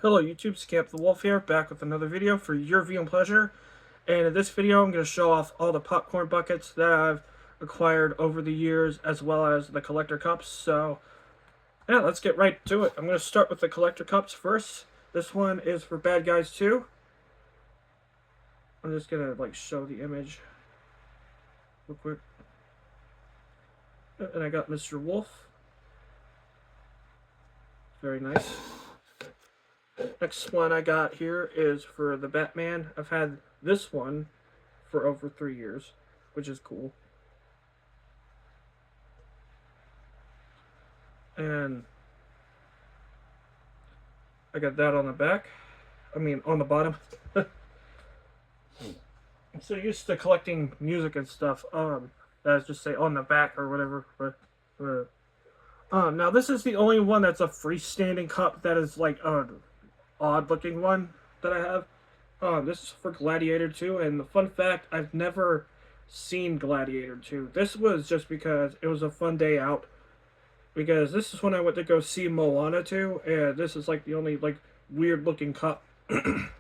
Hello YouTube, Scamp the Wolf here, back with another video for your viewing pleasure. And in this video I'm going to show off all the popcorn buckets that I've acquired over the years, as well as the collector cups. So yeah, let's get right to it. I'm going to start with the collector cups first. This one is for Bad Guys 2. I'm just going to show the image real quick. And I got Mr. Wolf. Very nice. Next one I got here is for the Batman. I've had this one for over 3 years, which is cool. And I got that on the back. I mean, on the bottom. I'm so used to collecting music and stuff. That's just say on the back or whatever. Now this is the only one that's a freestanding cup that is like an odd looking one that I have. This is for Gladiator 2, and the fun fact, I've never seen Gladiator 2. This was just because it was a fun day out. Because this is when I went to go see Moana 2, and this is like the only like weird looking cup,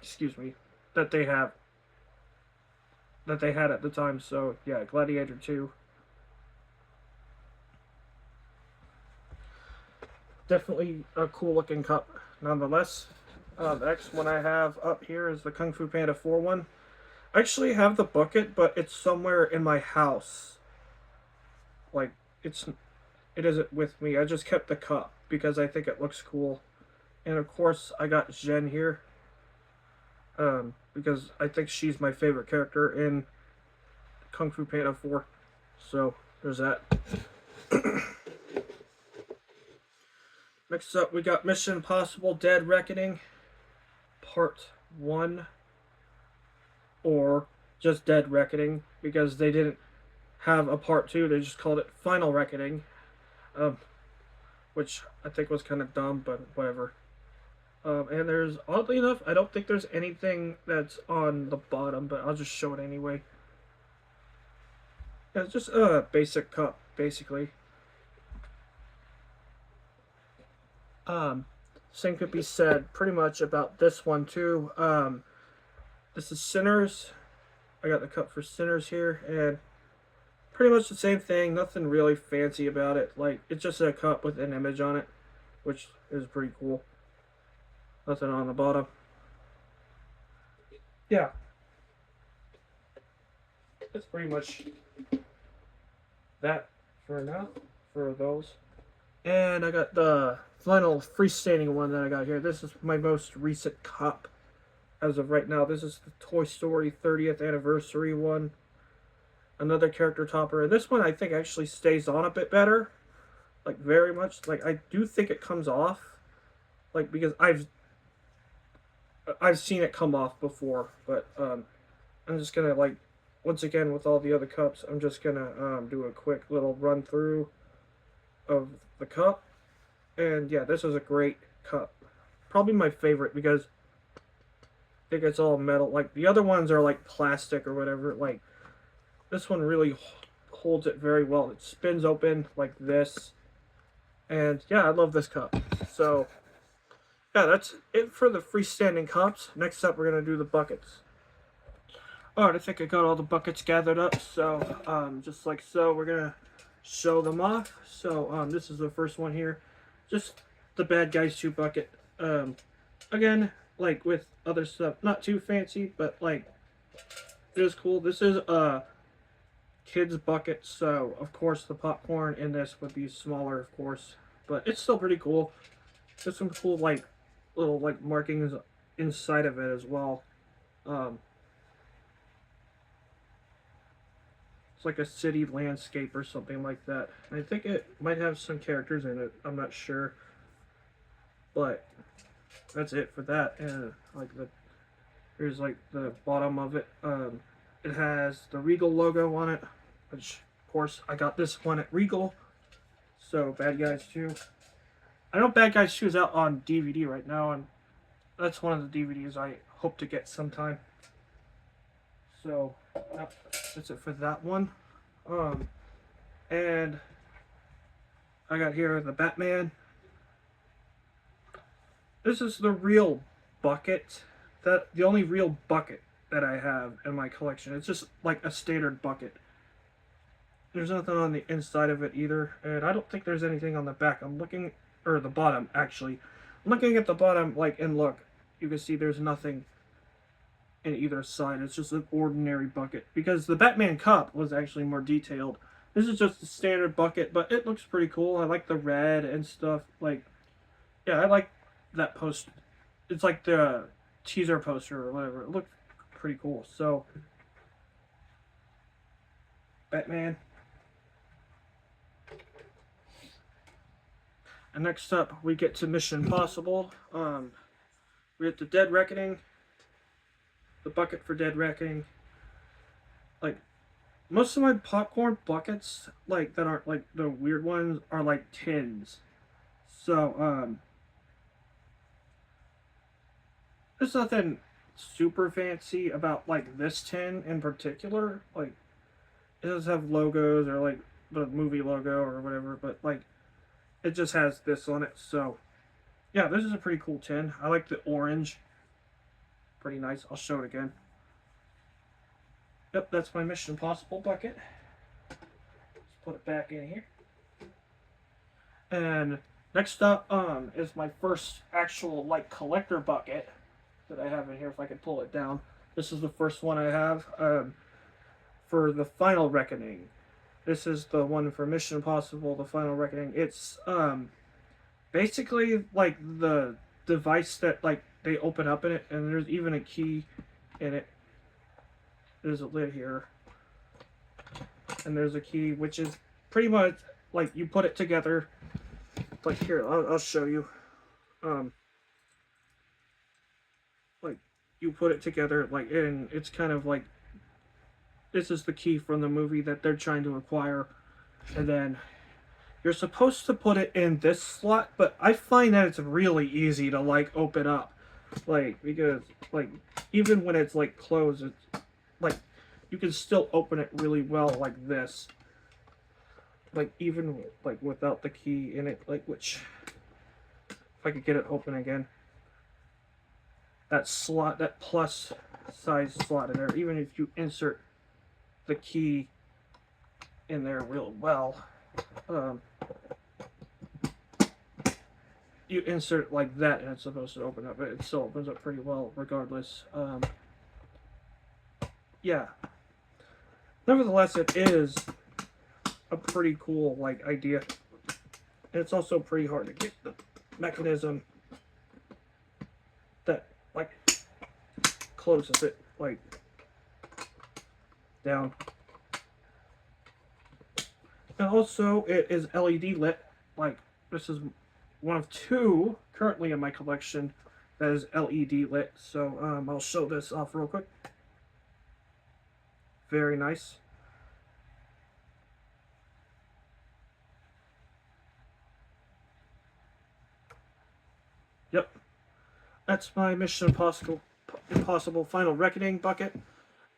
excuse me, that they have, that they had at the time. So yeah, Gladiator 2. Definitely a cool looking cup nonetheless. The next one I have up here is the Kung Fu Panda 4 one. I actually have the bucket, but it's somewhere in my house. Like, it isn't with me. I just kept the cup because I think it looks cool. And of course, I got Jen here. Because I think she's my favorite character in Kung Fu Panda 4. So, there's that. Next up, we got Mission Impossible Dead Reckoning Part 1. Or just Dead Reckoning, because they didn't have a Part 2. They just called it Final Reckoning. Which I think was kind of dumb, but whatever. And there's, oddly enough, I don't think there's anything that's on the bottom, but I'll just show it anyway. Yeah, it's just a basic cup, basically. Same could be said pretty much about this one too. This is Sinners. I got the cup for Sinners here, and pretty much the same thing. Nothing really fancy about it. Like, it's just a cup with an image on it, which is pretty cool. Nothing on the bottom. Yeah, that's pretty much that for now, for those. And I got the final freestanding one that I got here. This is my most recent cup as of right now. This is the Toy Story 30th anniversary one. Another character topper. And this one I think actually stays on a bit better. Like, very much. Like, I do think it comes off. Like, because I've seen it come off before. But I'm just gonna, like, once again with all the other cups, I'm just gonna do a quick little run through of the cup. And yeah, this is a great cup. Probably my favorite because I think it's all metal. Like, the other ones are like plastic or whatever. Like, this one really holds it very well. It spins open like this. And yeah, I love this cup. So yeah, that's it for the freestanding cups. Next up, we're going to do the buckets. Alright, I think I got all the buckets gathered up. So just like so, we're going to show them off. So this is the first one here. Just the Bad Guys 2 bucket. Again, like with other stuff, not too fancy, but like it is cool. This is a kid's bucket, so of course the popcorn in this would be smaller, of course, but it's still pretty cool. There's some cool like little like markings inside of it as well. It's like a city landscape or something like that. I think it might have some characters in it. I'm not sure, but that's it for that. And like here's like the bottom of it. It has the Regal logo on it, which of course I got this one at Regal. So Bad Guys 2. I know Bad Guys 2 is out on DVD right now, and that's one of the DVDs I hope to get sometime. So that's it for that one. And I got here the Batman. This is the real bucket, that the only real bucket that I have in my collection. It's just like a standard bucket. There's nothing on the inside of it either, and I don't think there's anything on the back. I'm looking, or the bottom actually. I'm looking at the bottom, like, and look, you can see there's nothing in either side. It's just an ordinary bucket because the Batman cup was actually more detailed. This is just a standard bucket, but it looks pretty cool. I like the red and stuff. Like, yeah, I like that post. It's like the teaser poster or whatever. It looked pretty cool. So, Batman. And next up, we get to Mission Impossible. We get the Dead Reckoning, the bucket for Dead Reckoning. Like, most of my popcorn buckets, like, that aren't, like, the weird ones, are, like, tins. So, there's nothing super fancy about, like, this tin in particular. Like, it does have logos or, like, the movie logo or whatever, but, like, it just has this on it. So, yeah, this is a pretty cool tin. I like the orange. Pretty nice. I'll show it again. Yep, that's my Mission Impossible bucket. Let's put it back in here. And next up is my first actual, like, collector bucket that I have in here. If I can pull it down, this is the first one I have for the Final Reckoning. This is the one for Mission Impossible, the Final Reckoning. It's basically like the device that, like, they open up in it, and there's even a key in it. There's a lid here, and there's a key, which is pretty much like you put it together. Like, here, I'll show you. Like, you put it together, like, and it's kind of like, this is the key from the movie that they're trying to acquire, and then you're supposed to put it in this slot, but I find that it's really easy to, like, open up, like, because, like, even when it's, like, closed, it's like you can still open it really well, like this, like, even like without the key in it, like, which, if I could get it open again, that slot, that plus size slot in there, even if you insert the key in there real well, you insert it like that and it's supposed to open up, but it still opens up pretty well regardless. Yeah, nevertheless, it is a pretty cool, like, idea, and it's also pretty hard to get the mechanism that, like, closes it, like, down. And also, it is LED lit. Like, this is one of two currently in my collection that is LED lit. So, I'll show this off real quick. Very nice. Yep. That's my Mission Impossible Final Reckoning bucket.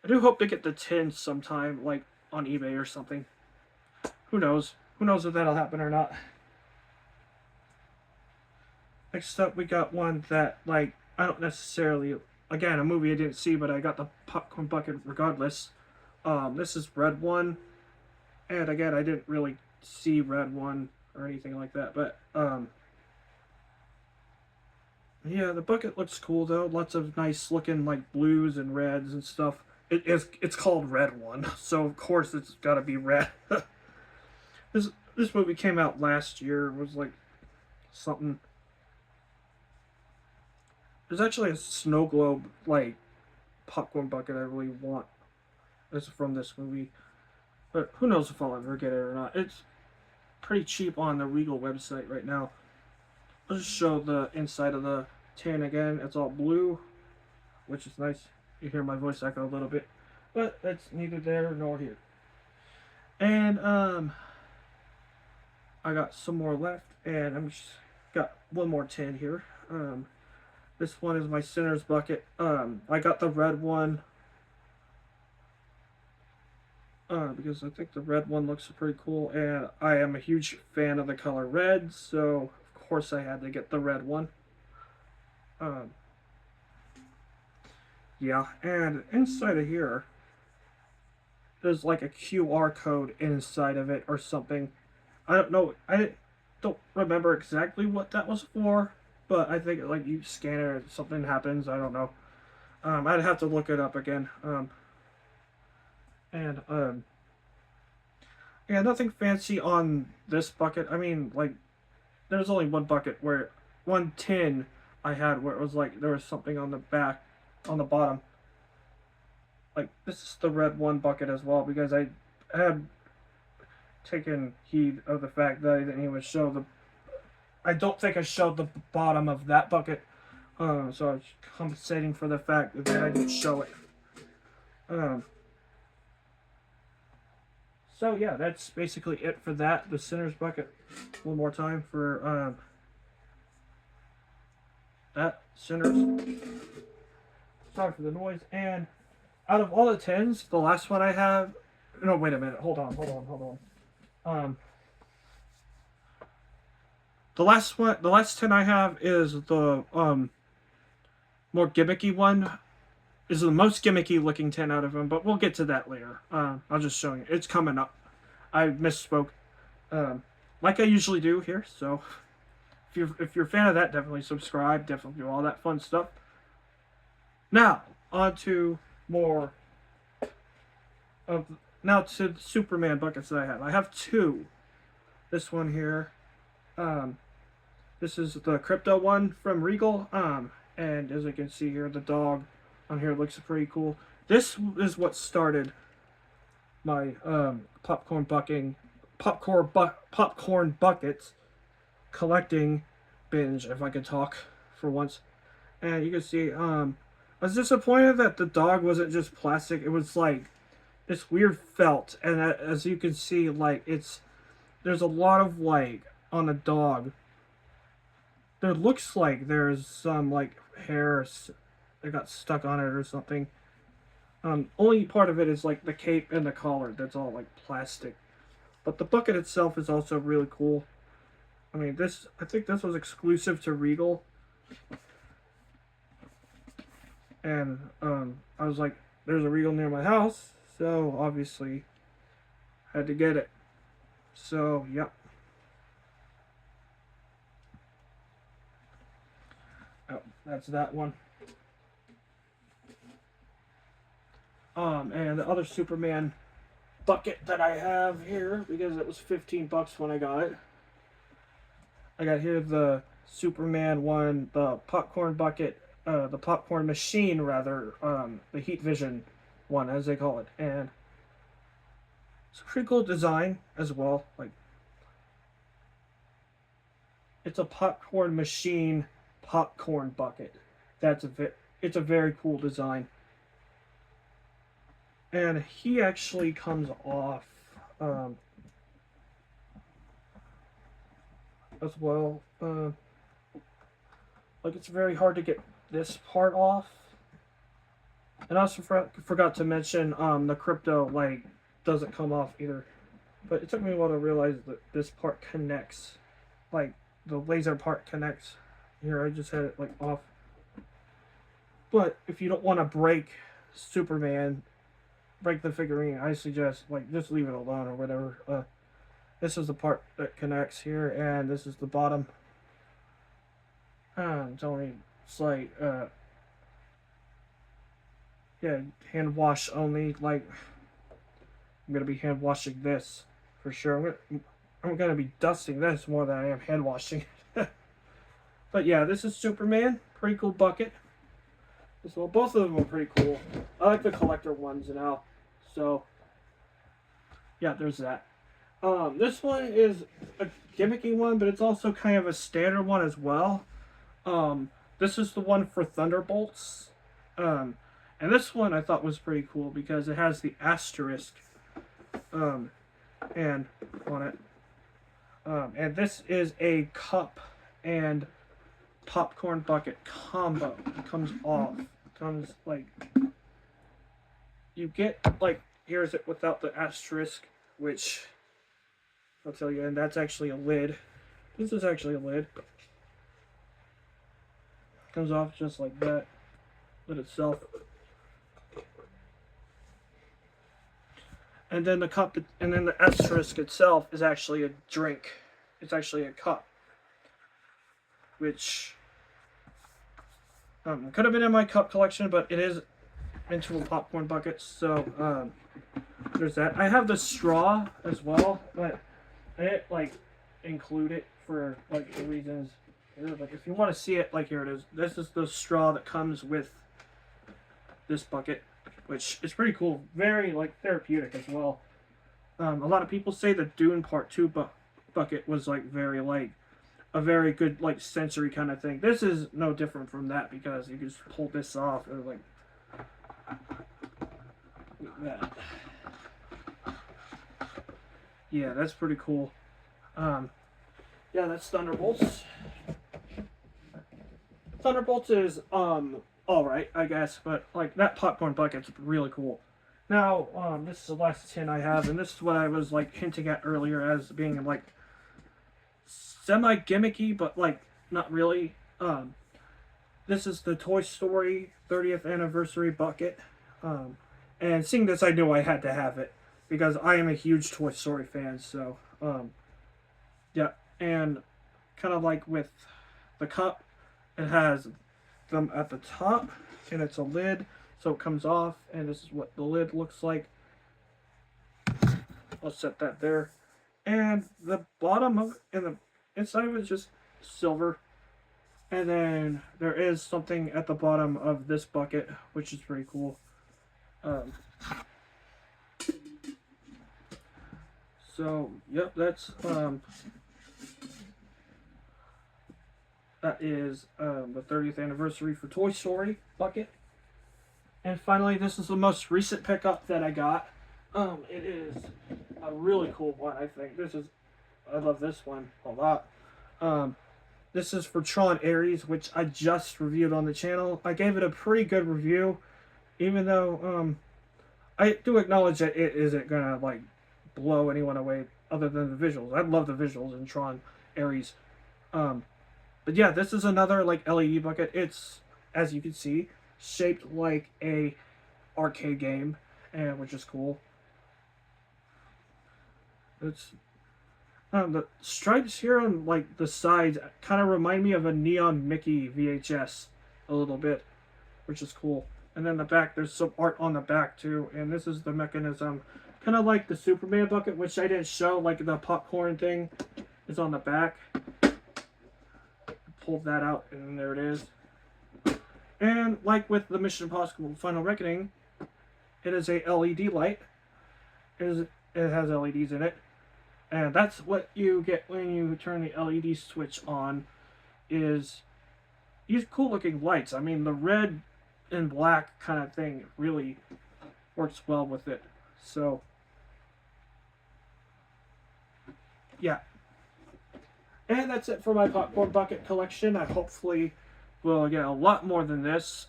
I do hope to get the tin sometime, like, on eBay or something. Who knows? Who knows if that'll happen or not. Next up, we got one that, like, I don't necessarily, again, a movie I didn't see, but I got the popcorn bucket regardless. This is Red One, and again, I didn't really see Red One or anything like that, but yeah, the bucket looks cool though. Lots of nice looking, like, blues and reds and stuff. It's called Red One, so of course it's got to be red. This movie came out last year. It was like something. There's actually a snow globe, like, popcorn bucket I really want. It's from this movie, but who knows if I'll ever get it or not. It's pretty cheap on the Regal website right now. I'll just show the inside of the tin again. It's all blue, which is nice. You hear my voice echo a little bit, but that's neither there nor here. And I got some more left, and I'm just got one more tin here. This one is my Sinner's bucket. I got the red one because I think the red one looks pretty cool, and I am a huge fan of the color red, so of course I had to get the red one. Um, yeah, and inside of here, there's like a QR code inside of it or something. I don't know. I don't remember exactly what that was for, but I think like you scan it or something happens. I don't know. I'd have to look it up again. And yeah, nothing fancy on this bucket. I mean, like there's only one bucket where one tin I had where it was like there was something on the back, on the bottom. Like this is the red one bucket as well because I had taken heed of the fact that I didn't even show the. I don't think I showed the bottom of that bucket, so I was compensating for the fact that I didn't show it. Um, so yeah, that's basically it for that. The Sinners bucket. One more time for that Sinners. Sorry for the noise. And out of all the tins, the last one I have. No, wait a minute. Hold on. The last one, the last tin I have is the more gimmicky one. Is the most gimmicky looking tin out of them, but we'll get to that later. I'll just show you. It's coming up. I misspoke, like I usually do here. So if you're a fan of that, definitely subscribe. Definitely do all that fun stuff. Now on to more of now to the Superman buckets that I have. I have two. This one here. Um, this is the crypto one from Regal. And as you can see here, the dog on here looks pretty cool. This is what started my popcorn buckets collecting binge, if I could talk for once. And you can see, I was disappointed that the dog wasn't just plastic. It was like this weird felt, and as you can see, like there's a lot of like on the dog. There looks like there's some like hair that got stuck on it or something. Only part of it is like the cape and the collar. That's all like plastic. But the bucket itself is also really cool. I mean, I think this was exclusive to Regal. And I was like, there's a Regal near my house, so obviously had to get it. So, yep. Oh, that's that one. And the other Superman bucket that I have here, because it was $15 when I got it. I got here the Superman one, the popcorn bucket, the popcorn machine rather, the Heat Vision one as they call it, and it's a pretty cool design as well. Like it's a popcorn machine popcorn bucket. It's a very cool design. And he actually comes off as well. Like it's very hard to get this part off. And I also forgot to mention the crypto like doesn't come off either. But it took me a while to realize that this part connects. Like the laser part connects. Here I just had it like off. But if you don't want to break Superman, break the figurine, I suggest like just leave it alone or whatever. This is the part that connects here, and this is the bottom. It's only like yeah, hand wash only. Like I'm gonna be hand washing this for sure. I'm gonna be dusting this more than I am hand washing. But yeah, this is Superman. Pretty cool bucket. Well, both of them are pretty cool. I like the collector ones now. So yeah, there's that. This one is a gimmicky one, but it's also kind of a standard one as well. This is the one for Thunderbolts. And this one I thought was pretty cool because it has the asterisk and on it. And this is a cup and popcorn bucket combo. It comes off. It comes like you get like here's it without the asterisk, which I'll tell you, and that's actually a lid. This is actually a lid. Comes off just like that. Lid itself. And then the cup, and then the asterisk itself is actually a drink. It's actually a cup, which could have been in my cup collection, but it is into a popcorn bucket. So there's that. I have the straw as well, but I didn't like include it for like the reasons. Like if you want to see it, like here it is. This is the straw that comes with this bucket, which is pretty cool. Very like therapeutic as well. A lot of people say the Dune Part 2 bucket was like very like a very good like sensory kind of thing. This is no different from that because you can just pull this off and like that. Yeah, that's pretty cool. Yeah, that's Thunderbolts. Thunderbolts is alright, I guess, but like that popcorn bucket's really cool. Now, this is the last tin I have, and this is what I was like hinting at earlier as being like semi gimmicky, but like not really. This is the Toy Story 30th anniversary bucket. And seeing this, I knew I had to have it because I am a huge Toy Story fan. So, yeah, and kind of like with the cup, it has them at the top, and it's a lid, so it comes off, and this is what the lid looks like. I'll set that there, and the bottom of and the inside of it is just silver, and then there is something at the bottom of this bucket, which is pretty cool. So yep, that's that is the 30th anniversary for Toy Story bucket. And finally, this is the most recent pickup that I got. It is a really cool one, I think. I love this one a lot. This is for Tron Ares, which I just reviewed on the channel. I gave it a pretty good review, even though I do acknowledge that it isn't gonna like blow anyone away other than the visuals. I love the visuals in Tron Ares. But yeah, this is another like LED bucket. It's, as you can see, shaped like a arcade game, and which is cool. It's the stripes here on like the sides kind of remind me of a Neon Mickey VHS a little bit, which is cool. And then the back, there's some art on the back too, and this is the mechanism, kind of like the Superman bucket, which I didn't show. Like the popcorn thing is on the back. Pull that out, and there it is. And like with the Mission Impossible Final Reckoning, it is a LED light. It has LEDs in it, and that's what you get when you turn the LED switch on. Is these cool looking lights. I mean, the red and black kind of thing really works well with it. So yeah. And that's it for my popcorn bucket collection. I hopefully will get a lot more than this,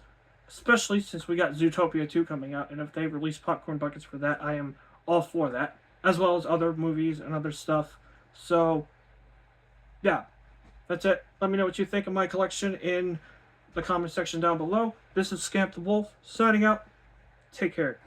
especially since we got Zootopia 2 coming out. And if they release popcorn buckets for that, I am all for that, as well as other movies and other stuff. So, yeah, that's it. Let me know what you think of my collection in the comment section down below. This is Scamp the Wolf, signing out. Take care.